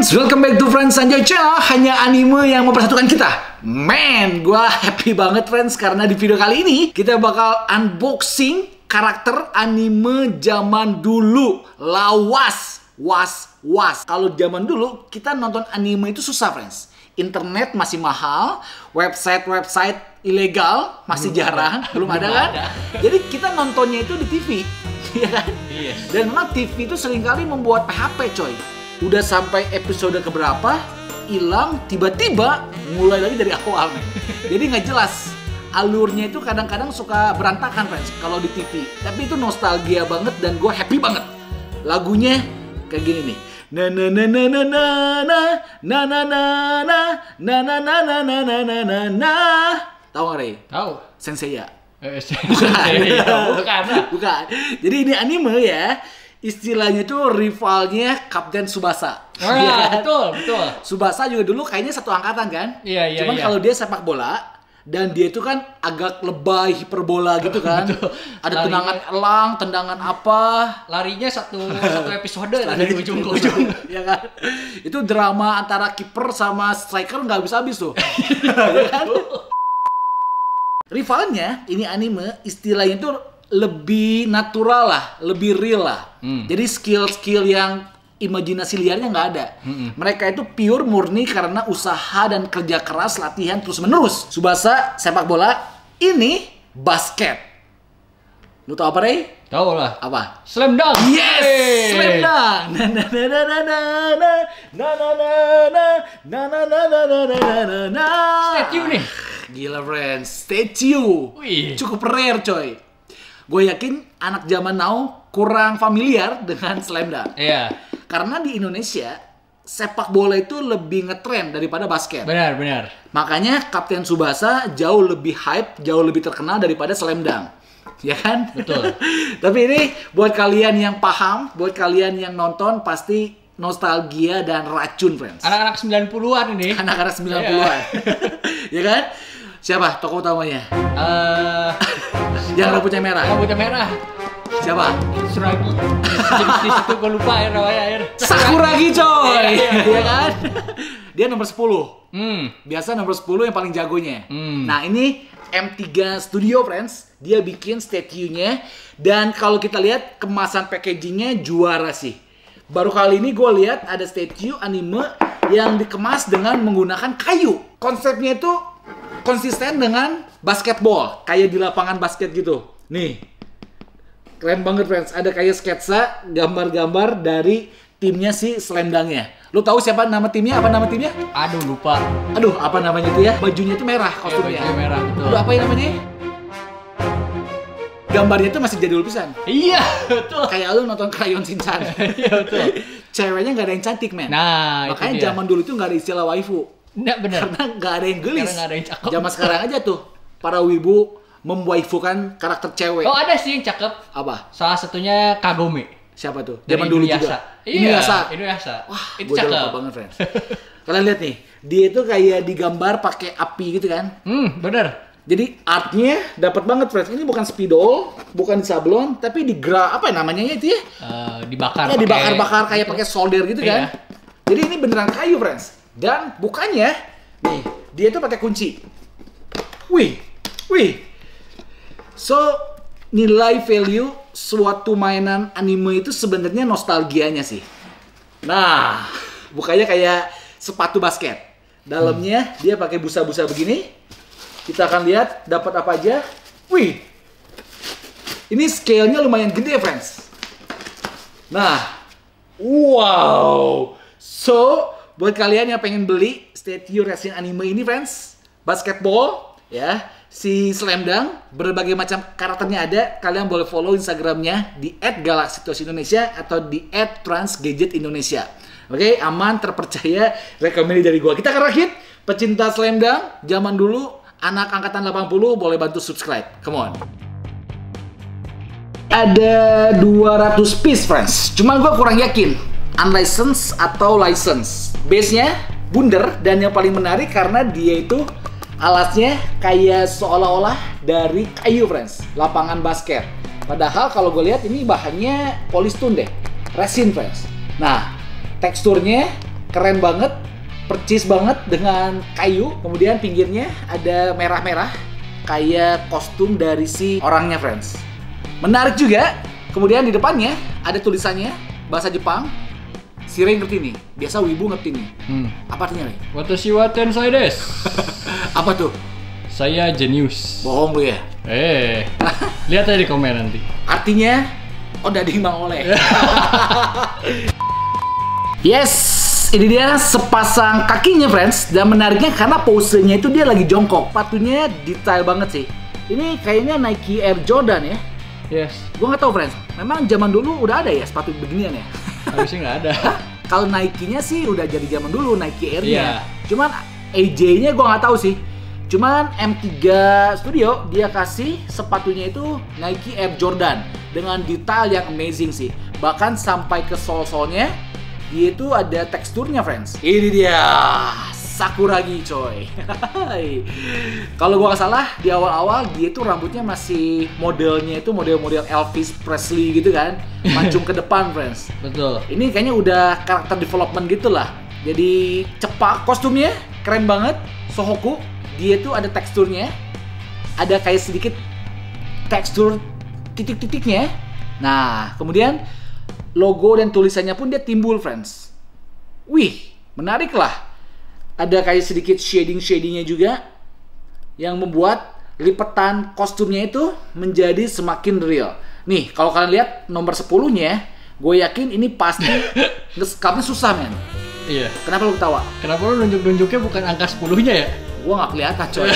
friends, welcome back to Friends Sanjoy Channel. Hanya anime yang mempersatukan kita. Man, gue happy banget friends karena di video kali ini kita bakal unboxing karakter anime zaman dulu. Lawas, was. Kalau zaman dulu kita nonton anime itu susah friends. Internet masih mahal, website ilegal masih jarang, belum ada kan? Jadi kita nontonnya itu di TV, ya kan? Yes. Dan memang TV itu seringkali membuat PHP coy. Udah sampai episode keberapa, hilang, tiba-tiba mulai lagi dari awal nih. Jadi nggak jelas. Alurnya itu kadang-kadang suka berantakan friends kalau di TV. Tapi itu nostalgia banget dan gue happy banget. Lagunya kayak gini nih. Na na na na na na na na na na na na na na na na na na na na. Tahu nggak Rey? Tahu. Senseiya. Bukan. Jadi ini anime ya. Istilahnya itu rivalnya Kapten Tsubasa. Ya, betul. Tsubasa juga dulu kayaknya satu angkatan kan? Iya. Cuman kalau dia sepak bola dan dia itu kan agak lebay, hiperbola gitu kan. Ada tendangan elang, tendangan apa. Larinya satu episode dari ujung ke ujung. Ya kan? Itu drama antara kiper sama striker nggak habis-habis tuh. Ya kan? Rivalnya ini anime istilahnya itu lebih natural lah, lebih real lah. Jadi skill yang imajinasi liarnya nggak ada. Mereka itu pure murni karena usaha dan kerja keras, latihan terus menerus. Tsubasa sepak bola, ini basket. Lu tau apa Rey? Tahu lah. Apa? Slam dunk. Yes, slam dunk. Statue nih. Gila friends, statue. Wih. Cukup rare coy. Gue yakin anak zaman now kurang familiar dengan slam dunk. Iya. Karena di Indonesia sepak bola itu lebih ngetren daripada basket. Benar. Makanya Kapten Tsubasa jauh lebih hype, jauh lebih terkenal daripada slam dunk. Ya kan? Betul. Tapi ini buat kalian yang paham, buat kalian yang nonton pasti nostalgia dan racun friends. Anak-anak 90-an ini. Anak-anak 90-an. Ya kan? Siapa tokoh utamanya? Yang rambutnya merah. Rambutnya merah. Siapa? Tsuragi. Jenis di situ gue lupa ya namanya. Sakuragi coy. Iya kan? Dia nomor 10. Biasa nomor 10 yang paling jagonya. Nah, ini M3 Studio friends. Dia bikin statue-nya dan kalau kita lihat kemasan packaging-nya juara sih. Baru kali ini gue lihat ada statue anime yang dikemas dengan menggunakan kayu. Konsepnya itu konsisten dengan basketball, kayak di lapangan basket gitu. Nih, keren banget friends. Ada kayak sketsa, gambar-gambar dari timnya si Slam Dunk-nya. Lu tahu siapa nama timnya? Apa nama timnya? Aduh, lupa. Aduh, apa namanya itu ya? Bajunya itu merah kostumnya. Bajunya merah, betul. Aduh, apa yang namanya? Gambarnya itu masih jadul pisan. Iya, betul. Kayak lu nonton Crayon Shinchan. Iya, betul. Ceweknya nggak ada yang cantik, men. Nah, makanya itu dia. zaman dulu itu nggak ada istilah waifu. Nggak benar. Karena nggak ada yang gelis. Karena nggak ada yang cakep. Zaman sekarang aja tuh para wibu memwaifukan karakter cewek. Oh, ada sih yang cakep. Apa? Salah satunya Kagome. Siapa tuh? Dari Zaman dulu Inuyasha. juga. Inuyasha. Wah, itu gua udah cakep. lupa banget, friends. Kalian lihat nih, dia itu kayak digambar pakai api gitu kan? Bener. Jadi artnya dapat banget, friends. Ini bukan spidol, bukan sablon, tapi apa namanya itu ya? Dibakar. Ya, dibakar-bakar kayak pakai solder gitu kan? Iya. Jadi ini beneran kayu, friends. Dan bukannya, nih, dia tuh pakai kunci. Wih. So, nilai value suatu mainan anime itu sebenarnya nostalgianya sih. Nah, bukannya kayak sepatu basket. Dalamnya dia pakai busa-busa begini. Kita akan lihat dapat apa aja. Wih, ini scale-nya lumayan gede, friends. Nah, wow. So, buat kalian yang pengen beli statue resin anime ini, friends, basketball, ya, si Slam Dunk, berbagai macam karakternya ada. Kalian boleh follow Instagramnya di @galaxy_indonesia atau di @transgadgetindonesia. Oke, aman, terpercaya, rekomendasi dari gua. Kita akan rakit pecinta Slam Dunk zaman dulu. Anak angkatan 80 boleh bantu subscribe. Come on. Ada 200 piece, friends. Cuman gue kurang yakin unlicensed atau license. Base-nya bundar dan yang paling menarik karena dia itu alasnya kayak seolah-olah dari kayu, friends. Lapangan basket. Padahal kalau gue lihat ini bahannya polystone deh. Resin, friends. Nah, teksturnya keren banget, percis banget dengan kayu. Kemudian pinggirnya ada merah-merah, kayak kostum dari si orangnya, friends. Menarik juga. Kemudian di depannya ada tulisannya bahasa Jepang. Si Ray ngerti nih, biasa wibu ngerti nih. Apa artinya, Ray? Watashi wa tensai desu. Apa tuh? Saya jenius. Bohong lu ya? Lihat aja di komen nanti. Artinya, odading Mang Oleh. Yes, ini dia sepasang kakinya, friends. Dan menariknya karena posenya itu dia lagi jongkok. Sepatunya detail banget sih. Ini kayaknya Nike Air Jordan ya. Yes. Gue nggak tahu, friends. Memang zaman dulu udah ada ya sepatu beginian ya? Harusnya nggak ada. Kalau Nike-nya sih udah jadi zaman dulu, Nike Air-nya. Iya. Cuman AJ-nya gue nggak tahu sih. Cuman M3 Studio dia kasih sepatunya itu Nike Air Jordan dengan detail yang amazing sih. Bahkan sampai ke sol-solnya dia itu ada teksturnya, friends. Ini dia Sakuragi, coy. Kalau gua nggak salah di awal-awal dia itu rambutnya masih modelnya itu model-model Elvis Presley gitu kan, mancung ke depan, friends. Betul. Ini kayaknya udah karakter development gitulah. Jadi cepak, kostumnya keren banget. Sohoku, dia tuh ada teksturnya, ada kayak sedikit tekstur titik-titiknya. Nah, kemudian logo dan tulisannya pun dia timbul, friends. Wih, menarik lah. Ada kayak sedikit shading-shadingnya juga yang membuat lipetan kostumnya itu menjadi semakin real. Nih, kalau kalian lihat nomor 10-nya, gue yakin ini pasti nge-sculptnya susah, men. Iya. Kenapa lu ketawa? Kenapa lu nunjuk-nunjuknya bukan angka 10-nya ya? Gue nggak kelihatan, coy.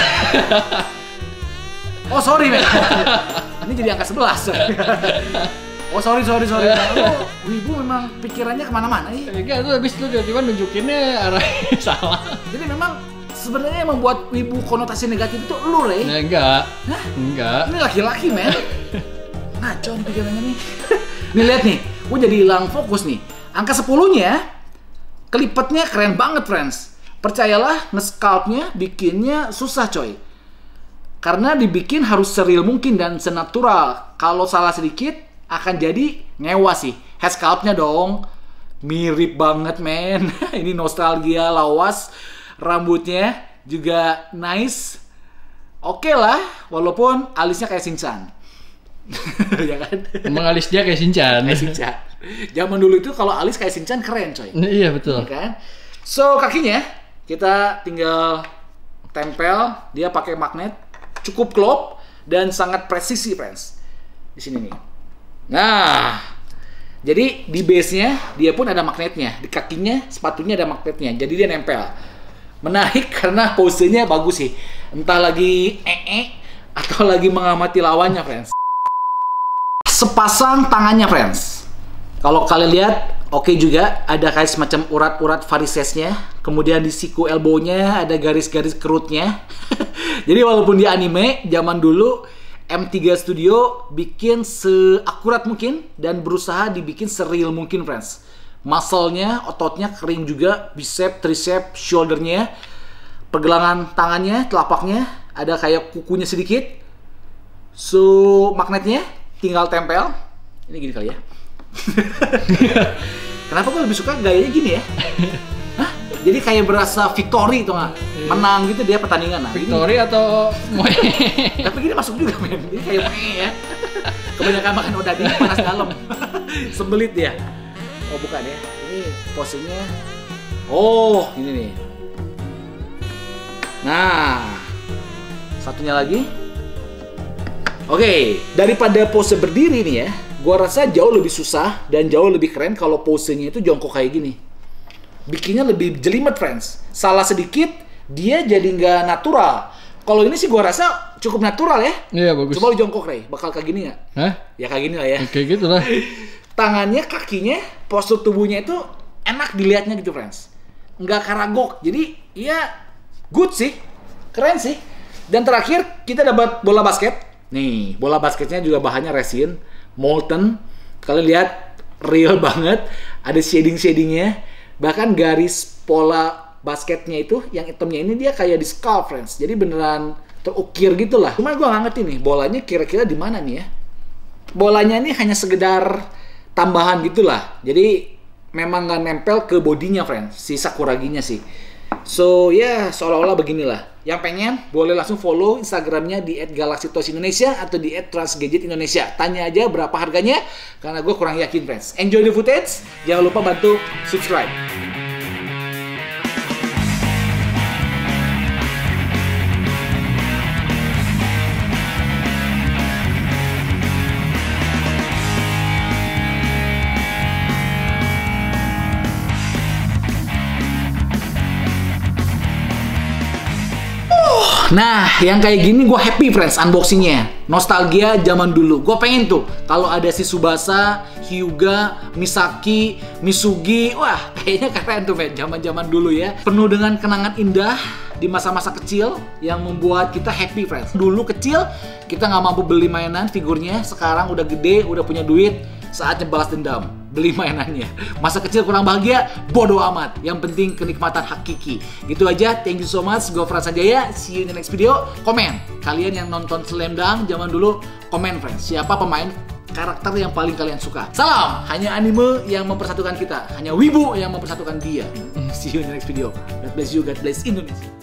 Oh, sorry, men. Ini jadi angka 11. Oh, sorry. Lu wibu memang pikirannya kemana-mana ya. Enggak, tuh habis itu tiba-tiba nunjukinnya arahnya salah. Jadi memang sebenarnya yang membuat wibu konotasi negatif itu lu, Ray. Nah, enggak. Hah? Enggak. Ini laki-laki, men. Ngaco nih pikirannya nih. Nih, lihat nih. Gue jadi hilang fokus nih. Angka 10-nya, kelipetnya keren banget, friends. Percayalah, nge-sculptnya bikinnya susah, coy. Karena dibikin harus seril mungkin dan senatural. Kalau salah sedikit, akan jadi ngewa sih. Head sculptnya dong mirip banget, men. Ini nostalgia lawas. Rambutnya juga nice. Oke lah, walaupun alisnya kayak Shinchan. Ya kan? Emang alis dia kayak Shinchan. Kayak Shinchan. Zaman dulu itu kalau alis kayak Shinchan keren, coy. Iya, betul. Ya kan? So, kakinya kita tinggal tempel. Dia pakai magnet, cukup klop dan sangat presisi, friends. Di sini nih. Nah, jadi di base-nya dia pun ada magnetnya. Di kakinya, sepatunya ada magnetnya. Jadi dia nempel. Menarik karena posenya bagus sih. Entah lagi atau lagi mengamati lawannya, friends. Sepasang tangannya, friends. Kalau kalian lihat, oke juga. Ada kayak semacam urat-urat varisesnya. Kemudian di siku elbow-nya ada garis-garis kerutnya. Jadi walaupun di anime, zaman dulu M3 Studio bikin seakurat mungkin dan berusaha dibikin seril mungkin, friends. Muscle-nya, ototnya kering juga, bicep, tricep, shoulder-nya, pergelangan tangannya, telapaknya, ada kayak kukunya sedikit. So, magnetnya tinggal tempel. Ini gini kali ya. Kenapa gue lebih suka gayanya gini ya? Hah? Jadi kayak berasa victory tuh nggak? Menang gitu dia pertandingan. Nah, Victory gini. Atau tapi gini masuk juga, men. Ini kayak ya. Kebanyakan makan odading panas dalam. Sembelit dia. Oh, bukan ya. Ini posenya. Oh, ini nih. Nah, satunya lagi. Oke, daripada pose berdiri nih ya, gua rasa jauh lebih susah dan jauh lebih keren kalau posenya itu jongkok kayak gini. Bikinnya lebih jelimet, friends. Salah sedikit, dia jadi nggak natural. Kalau ini sih gua rasa cukup natural ya. Iya, bagus. Coba lu jongkok, Ray. Bakal kayak gini nggak? Hah? Ya kayak gini lah ya. Kayak gitu lah. Tangannya, kakinya, postur tubuhnya itu enak dilihatnya gitu, friends. Nggak karagok. Jadi, ya good sih. Keren sih. Dan terakhir, kita dapat bola basket. Nih, bola basketnya juga bahannya resin, molten. Kalian lihat, real banget. Ada shading-shadingnya. Bahkan garis pola basketnya itu, yang hitamnya ini dia kayak di sculpt, friends. Jadi beneran terukir gitu lah. Cuma gue nggak ngerti nih, bolanya kira-kira di mana nih ya. Bolanya ini hanya sekedar tambahan gitulah. Jadi memang nggak nempel ke bodinya, friends, si Sakuraginya sih. So ya, seolah-olah beginilah. Yang pengen boleh langsung follow Instagramnya di @galaxytoys_indonesia atau di @transgadgetindonesia. Tanya aja berapa harganya, karena gue kurang yakin, friends. Enjoy the footage. Jangan lupa bantu subscribe. Nah, yang kayak gini gue happy, friends, unboxingnya. Nostalgia zaman dulu. Gue pengen tuh kalau ada si Tsubasa, Hyuga, Misaki, Misugi. Wah, kayaknya keren tuh, men. Zaman-zaman dulu ya. Penuh dengan kenangan indah di masa-masa kecil yang membuat kita happy, friends. Dulu kecil, kita nggak mampu beli mainan figurnya. Sekarang udah gede, udah punya duit. Saatnya balas dendam, beli mainannya. Masa kecil kurang bahagia, bodo amat. Yang penting kenikmatan hakiki. Gitu aja, thank you so much. Gue Frans Sanjaya, see you in the next video. Komen, kalian yang nonton Slam Dunk zaman dulu, komen, friends, siapa pemain karakter yang paling kalian suka. Salam, hanya anime yang mempersatukan kita. Hanya wibu yang mempersatukan dia. See you in the next video. God bless you, God bless Indonesia.